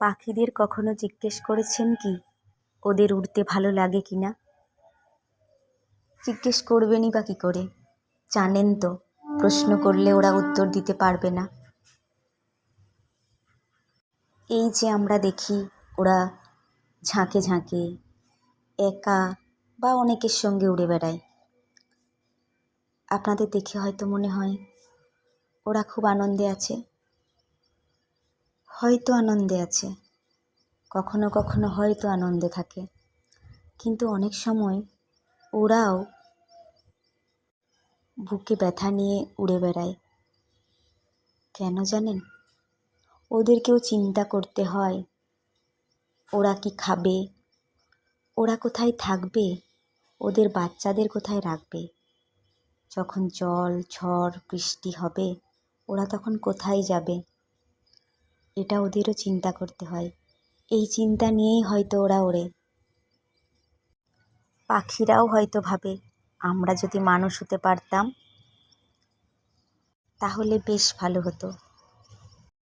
পাখিদের কখনো জিজ্ঞেস করেছেন কি ওদের উড়তে ভালো লাগে কি না? জিজ্ঞেস করবেনই বা কী করে? জানেন তো প্রশ্ন করলে ওরা উত্তর দিতে পারবে না। এই যে আমরা দেখি ওরা ঝাঁকে ঝাঁকে একা বা অনেকের সঙ্গে উড়ে বেড়ায়, আপনাদের দেখে হয়তো মনে হয় ওরা খুব আনন্দে আছে। হয়তো আনন্দে আছে, কখনো কখনো হয়তো আনন্দে থাকে, কিন্তু অনেক সময় ওরাও বুকে ব্যথা নিয়ে উড়ে বেড়ায়। কেন জানেন? ওদেরকেও চিন্তা করতে হয় ওরা কি খাবে, ওরা কোথায় থাকবে, ওদের বাচ্চাদের কোথায় রাখবে। যখন জল ঝড় বৃষ্টি হবে ওরা তখন কোথায় যাবে, এটা ওদেরও চিন্তা করতে হয়। এই চিন্তা নিয়েই হয়তো ওরা ওড়ে। পাখিরাও হয়তো ভাবে আমরা যদি মানুষ হতে পারতাম তাহলে বেশ ভালো হতো।